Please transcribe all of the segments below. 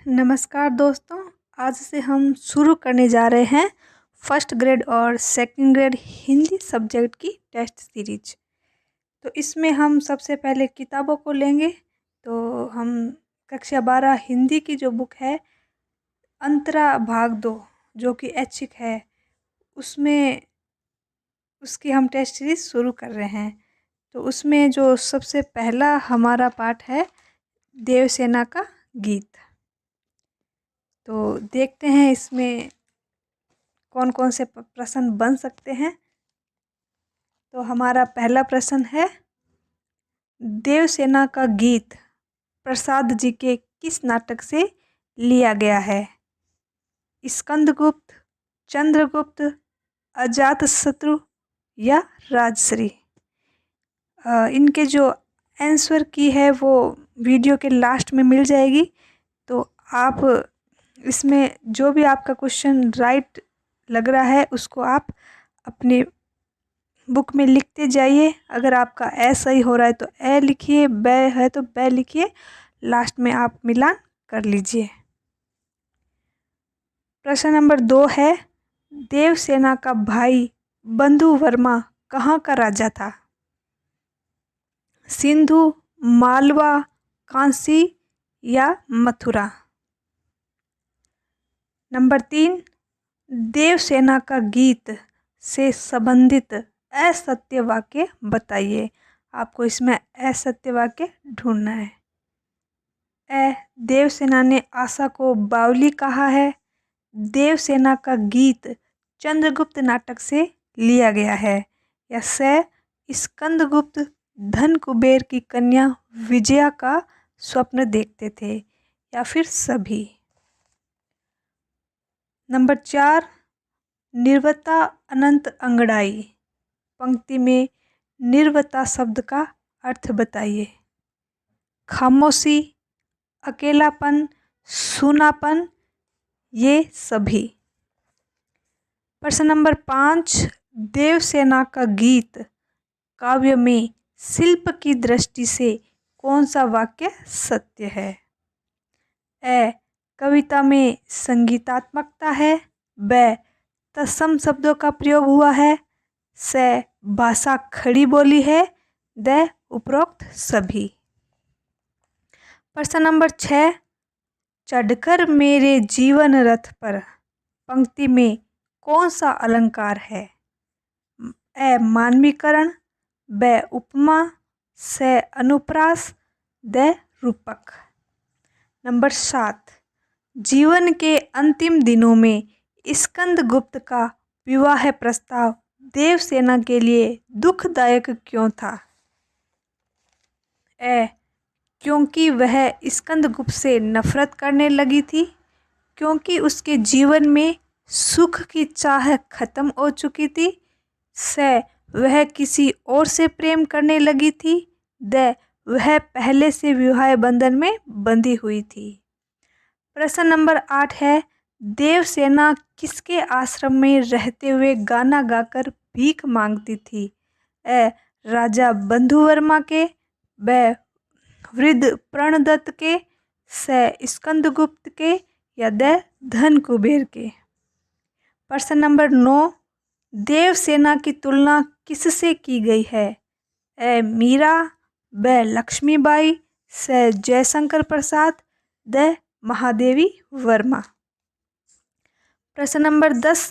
नमस्कार दोस्तों, आज से हम शुरू करने जा रहे हैं फर्स्ट ग्रेड और सेकंड ग्रेड हिंदी सब्जेक्ट की टेस्ट सीरीज। तो इसमें हम सबसे पहले किताबों को लेंगे। तो हम कक्षा 12 हिंदी की जो बुक है अंतरा भाग 2 जो कि ऐच्छिक है, उसमें उसकी हम टेस्ट सीरीज शुरू कर रहे हैं। तो उसमें जो सबसे पहला हमारा पाठ है देवसेना का गीत। तो देखते हैं इसमें कौन कौन से प्रश्न बन सकते हैं। तो हमारा पहला प्रश्न है, देवसेना का गीत प्रसाद जी के किस नाटक से लिया गया है? स्कंदगुप्त, चंद्रगुप्त, अजातशत्रु या राजश्री? इनके जो आंसर की है वो वीडियो के लास्ट में मिल जाएगी। तो आप इसमें जो भी आपका क्वेश्चन राइट लग रहा है उसको आप अपने बुक में लिखते जाइए। अगर आपका ए सही हो रहा है तो ए लिखिए, ब है तो ब लिखिए, लास्ट में आप मिलान कर लीजिए। प्रश्न नंबर 2 है, देवसेना का भाई बंधु वर्मा कहाँ का राजा था? सिंधु, मालवा, कांसी या मथुरा? नंबर 3, देवसेना का गीत से संबंधित असत्य वाक्य बताइए। आपको इसमें असत्य वाक्य ढूंढना है। ए, देवसेना ने आशा को बावली कहा है। देवसेना का गीत चंद्रगुप्त नाटक से लिया गया है। या से, स्कंदगुप्त धन कुबेर की कन्या विजया का स्वप्न देखते थे, या फिर सभी? नंबर 4, निर्वता अनंत अंगड़ाई पंक्ति में निर्वता शब्द का अर्थ बताइए। खामोशी, अकेलापन, सूनापन, ये सभी? प्रश्न नंबर 5, देवसेना का गीत काव्य में शिल्प की दृष्टि से कौन सा वाक्य सत्य है? ए, कविता में संगीतात्मकता है। ब, तत्सम शब्दों का प्रयोग हुआ है। से, भाषा खड़ी बोली है। द, उपरोक्त सभी? प्रश्न नंबर 6, चढ़कर मेरे जीवन रथ पर पंक्ति में कौन सा अलंकार है? ए, मानवीकरण, ब, उपमा, से, अनुप्रास, द, रूपक? नंबर 7, जीवन के अंतिम दिनों में स्कंदगुप्त का विवाह प्रस्ताव देवसेना के लिए दुखदायक क्यों था? ए, क्योंकि वह स्कंदगुप्त से नफरत करने लगी थी, क्योंकि उसके जीवन में सुख की चाह खत्म हो चुकी थी, से, वह किसी और से प्रेम करने लगी थी, द, वह पहले से विवाह बंधन में बंधी हुई थी। प्रश्न नंबर 8 है, देवसेना किसके आश्रम में रहते हुए गाना गाकर भीख मांगती थी? ए, राजा बंधुवर्मा के, ब, वृद्ध प्रणदत्त के, से, स्कंदगुप्त के, या द, धन कुबेर के? प्रश्न नंबर 9, देवसेना की तुलना किससे की गई है? ए, मीरा, ब, लक्ष्मीबाई, से, जयशंकर प्रसाद, द, महादेवी वर्मा? प्रश्न नंबर 10,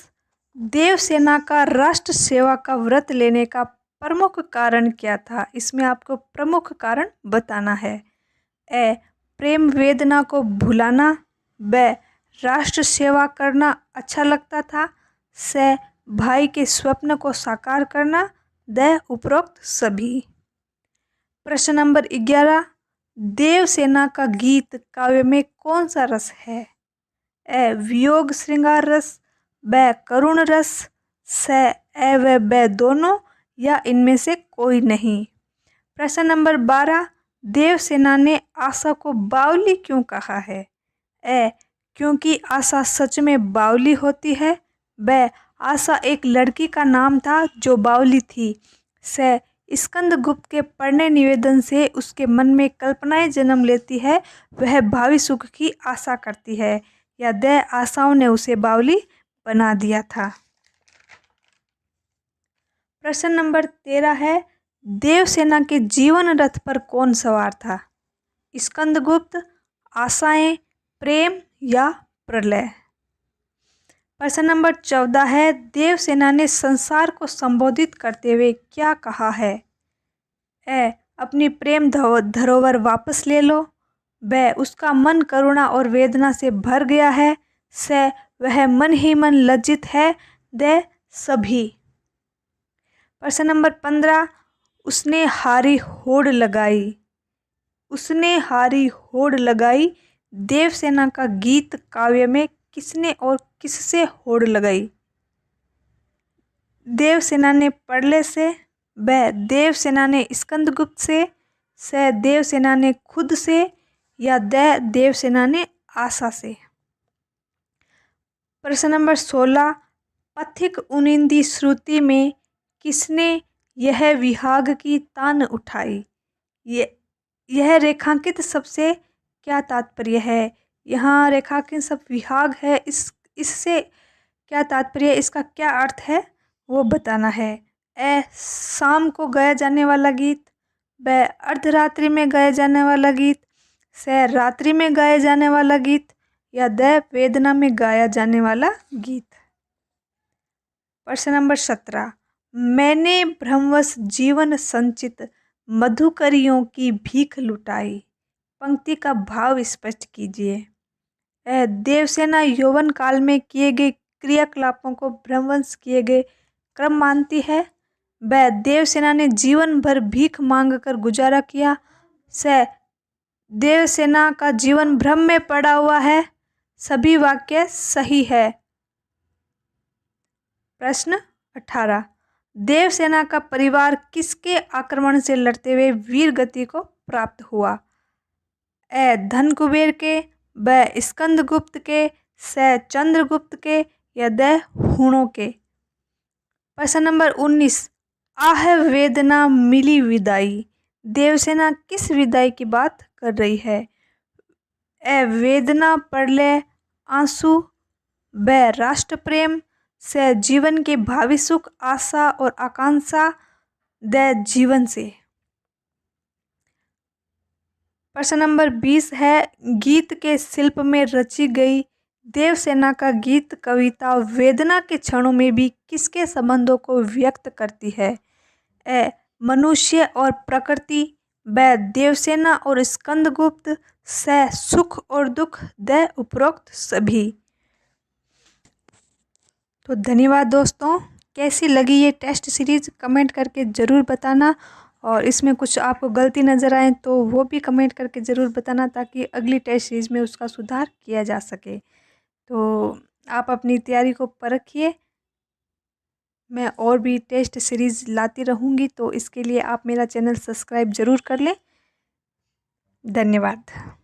देवसेना का राष्ट्र सेवा का व्रत लेने का प्रमुख कारण क्या था? इसमें आपको प्रमुख कारण बताना है। ए, प्रेम वेदना को भुलाना, ब, राष्ट्र सेवा करना अच्छा लगता था, से, भाई के स्वप्न को साकार करना, द, उपरोक्त सभी? प्रश्न नंबर 11, देवसेना का गीत काव्य में कौन सा रस है? ए, वियोग श्रृंगार रस, ब, करुण रस, से, ए व ब दोनों, या इनमें से कोई नहीं? प्रश्न नंबर 12, देवसेना ने आशा को बावली क्यों कहा है? ए, क्योंकि आशा सच में बावली होती है। ब, आशा एक लड़की का नाम था जो बावली थी। से, स्कंदगुप्त के पढ़ने निवेदन से उसके मन में कल्पनाएं जन्म लेती है। वह भावी सुख की आशा करती है, या दे आशाओं ने उसे बावली बना दिया था। प्रश्न नंबर 13 है, देवसेना के जीवन रथ पर कौन सवार था? स्कंदगुप्त, आशाएं, प्रेम या प्रलय? प्रश्न नंबर 14 है, देवसेना ने संसार को संबोधित करते हुए क्या कहा है? ए, अपनी प्रेम धरोहर वापस ले लो। ब, उसका मन करुणा और वेदना से भर गया है। स, वह मन ही मन लज्जित है। द, सभी। प्रश्न नंबर 15, उसने हारी होड़ लगाई। उसने हारी होड़ लगाई देवसेना का गीत काव्य में किसने और किससे होड़ लगाई? देवसेना ने प्रलय से, ब, देवसेना ने स्कंदगुप्त से, स, देवसेना ने खुद से, या द, देवसेना ने आशा से। प्रश्न नंबर 16, पथिक उनिंदी श्रुति में किसने यह विहाग की तान उठाई? यह रेखांकित सबसे क्या तात्पर्य है? यहाँ रेखांकित सब विहाग है, इससे क्या तात्पर्य, इसका क्या अर्थ है वो बताना है। ए, शाम को गाया जाने वाला गीत। ब, अर्धरात्रि में गाया जाने वाला गीत। स, रात्रि में गाया जाने वाला गीत, या द, वेदना में गाया जाने वाला गीत। प्रश्न नंबर 17, मैंने भ्रमवश जीवन संचित मधुकरियों की भीख लुटाई। पंक्ति का भाव स्पष्ट कीजिए। देवसेना यौवन काल में किए गए क्रियाकलापों को भ्रमवश किए गए क्रम मानती है। ब, देवसेना ने जीवन भर भीख मांगकर गुजारा किया। स, देवसेना का जीवन भ्रम में पड़ा हुआ है। सभी वाक्य सही है। प्रश्न 18, देवसेना का परिवार किसके आक्रमण से लड़ते हुए वीर गति को प्राप्त हुआ? ए, धन कुबेर के, ब, स्कंदगुप्त के, स, चंद्रगुप्त के, या द, हूणों के। प्रश्न नंबर 19, आह वेदना मिली विदाई। देवसेना किस विदाई की बात कर रही है? ए, वेदना, प्रलय, आंसू, ब, राष्ट्र प्रेम, से जीवन के भावी सुख, आशा और आकांक्षा, द, जीवन से। प्रश्न नंबर 20 है, गीत के शिल्प में रची गई देवसेना का गीत कविता वेदना के क्षणों में भी किसके संबंधों को व्यक्त करती है? ए, मनुष्य और प्रकृति, ब, देवसेना और स्कंदगुप्त, स, सुख और दुख, द, उपरोक्त सभी। तो धन्यवाद दोस्तों, कैसी लगी ये टेस्ट सीरीज़ कमेंट करके ज़रूर बताना, और इसमें कुछ आपको गलती नज़र आए तो वो भी कमेंट करके ज़रूर बताना, ताकि अगली टेस्ट सीरीज़ में उसका सुधार किया जा सके। तो आप अपनी तैयारी को परखिए, मैं और भी टेस्ट सीरीज़ लाती रहूँगी, तो इसके लिए आप मेरा चैनल सब्सक्राइब ज़रूर कर लें। धन्यवाद।